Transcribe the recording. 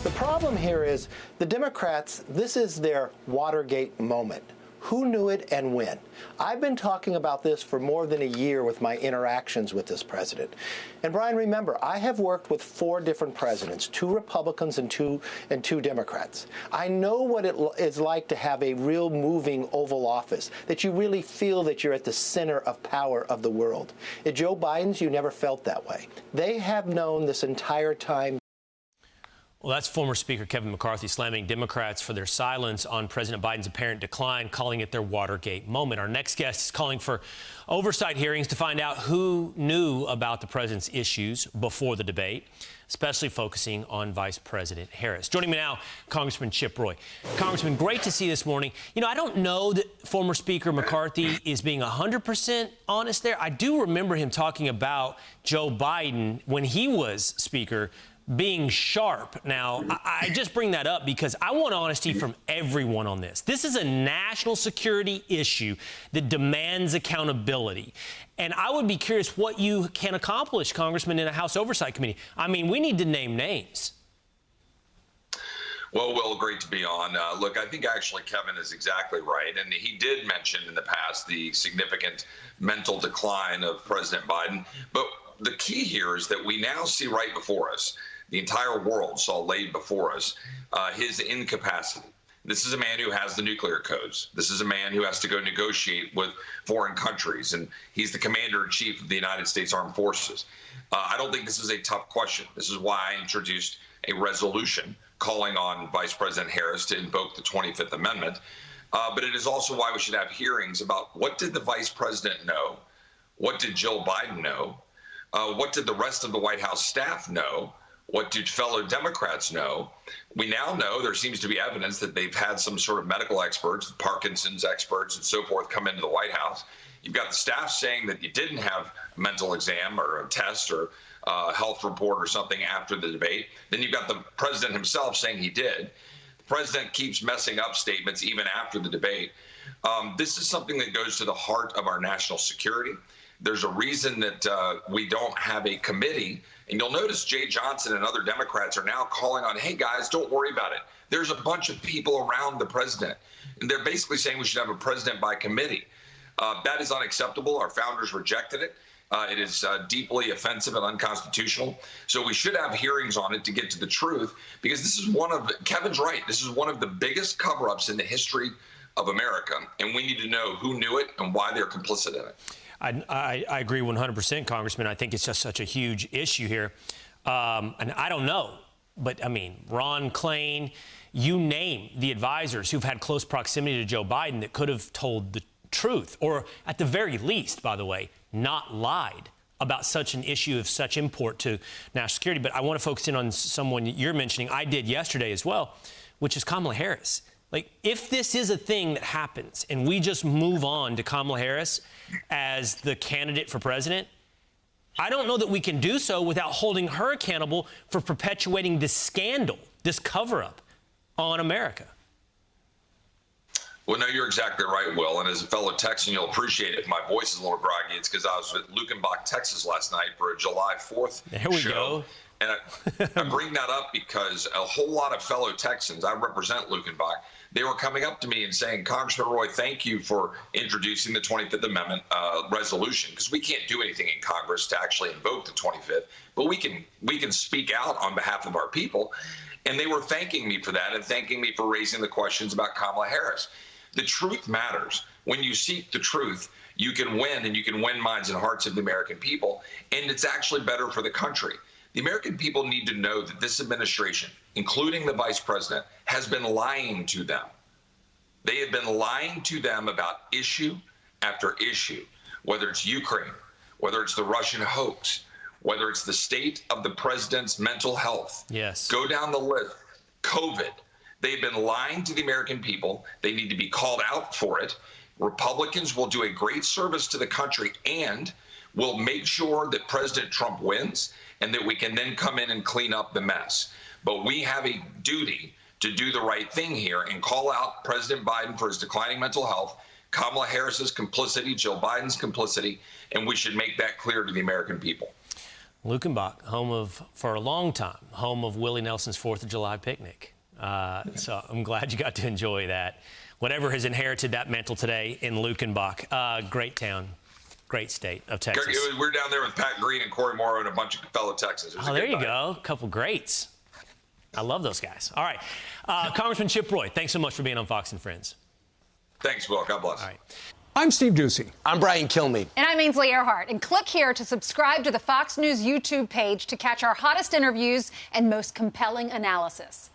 The problem here is the Democrats, this is their Watergate moment. Who knew it and when? I've been talking about this for more than a year with my interactions with this president. And Brian, remember, I have worked with 4 different presidents, 2 Republicans and two Democrats. I know what it is like to have a real moving Oval Office, that you really feel that you're at the center of power of the world. At Joe Biden's, you never felt that way. They have known this entire time. Well, that's former Speaker Kevin McCarthy slamming Democrats for their silence on President Biden's apparent decline, calling it their Watergate moment. Our next guest is calling for oversight hearings to find out who knew about the president's issues before the debate, especially focusing on Vice President Harris. Joining me now, Congressman Chip Roy. Congressman, great to see you this morning. You know, I don't know that former Speaker McCarthy is being 100% honest there. I do remember him talking about Joe Biden when he was Speaker being sharp. Now, I just bring that up because I want honesty from everyone on this. This is a national security issue that demands accountability. And I would be curious what you can accomplish, Congressman, in a House Oversight Committee. I mean, we need to name names. Well, Will, great to be on. Look, I think actually Kevin is exactly right. And he did mention in the past the significant mental decline of President Biden. But the key here is that we now see right before us, the entire world saw laid before us, his incapacity. This is a man who has the nuclear codes. This is a man who has to go negotiate with foreign countries, and he's the commander-in-chief of the United States Armed Forces. I don't think this is a tough question. This is why I introduced a resolution calling on Vice President Harris to invoke the 25th Amendment. But it is also why we should have hearings about what did the Vice President know? What did Jill Biden know? What did the rest of the White House staff know? What did fellow Democrats know? We now know there seems to be evidence that they've had some sort of medical experts, Parkinson's experts and so forth, come into the White House. You've got the staff saying that you didn't have a mental exam or a test or a health report or something after the debate. Then you've got the president himself saying he did. The president keeps messing up statements even after the debate. This is something that goes to the heart of our national security. There's a reason that we don't have a committee. And you'll notice Jay Johnson and other Democrats are now calling on, hey, guys, don't worry about it. There's a bunch of people around the president. And they're basically saying we should have a president by committee. That is unacceptable. Our founders rejected it. It is deeply offensive and unconstitutional. So we should have hearings on it to get to the truth, because this is Kevin's right. This is one of the biggest cover-ups in the history of America. And we need to know who knew it and why they're complicit in it. I agree 100%, Congressman. I think it's just such a huge issue here. And I don't know, but I mean, Ron Klain, you name the advisors who've had close proximity to Joe Biden that could have told the truth, or at the very least, by the way, not lied about such an issue of such import to national security. But I want to focus in on someone you're mentioning. I did yesterday as well, which is Kamala Harris. Like, if this is a thing that happens and we just move on to Kamala Harris as the candidate for president, I don't know that we can do so without holding her accountable for perpetuating this scandal, this cover-up on America. Well, no, you're exactly right, Will. And as a fellow Texan, you'll appreciate it if my voice is a little groggy. It's because I was at Lukenbach, Texas last night for a July 4th There we show. go. And I bring that up because a whole lot of fellow Texans, I represent Lukenbach, they were coming up to me and saying, Congressman Roy, thank you for introducing the 25th Amendment resolution, because we can't do anything in Congress to actually invoke the 25th, but we can speak out on behalf of our people. And they were thanking me for that and thanking me for raising the questions about Kamala Harris. The truth matters. When you seek the truth, you can win, and you can win minds and hearts of the American people, and it's actually better for the country. The American people need to know that this administration, including the vice president, has been lying to them. They have been lying to them about issue after issue, whether it's Ukraine, whether it's the Russian hoax, whether it's the state of the president's mental health. Yes. Go down the list. COVID. They've been lying to the American people. They need to be called out for it. Republicans will do a great service to the country and will make sure that President Trump wins and that we can then come in and clean up the mess. But we have a duty to do the right thing here and call out President Biden for his declining mental health, Kamala Harris's complicity, Jill Biden's complicity, and we should make that clear to the American people. Luckenbach, for a long time, home of Willie Nelson's 4th of July picnic. So I'm glad you got to enjoy that. Whatever has inherited that mantle today in Luckenbach. Great town, great state of Texas. We're down there with Pat Green and Corey Morrow and a bunch of fellow Texans. Oh, there you go. A couple greats. I love those guys. All right. Congressman Chip Roy, thanks so much for being on Fox and Friends. Thanks, Will. God bless. All right. I'm Steve Ducey. I'm Brian Kilmeade. And I'm Ainsley Earhart. And click here to subscribe to the Fox News YouTube page to catch our hottest interviews and most compelling analysis.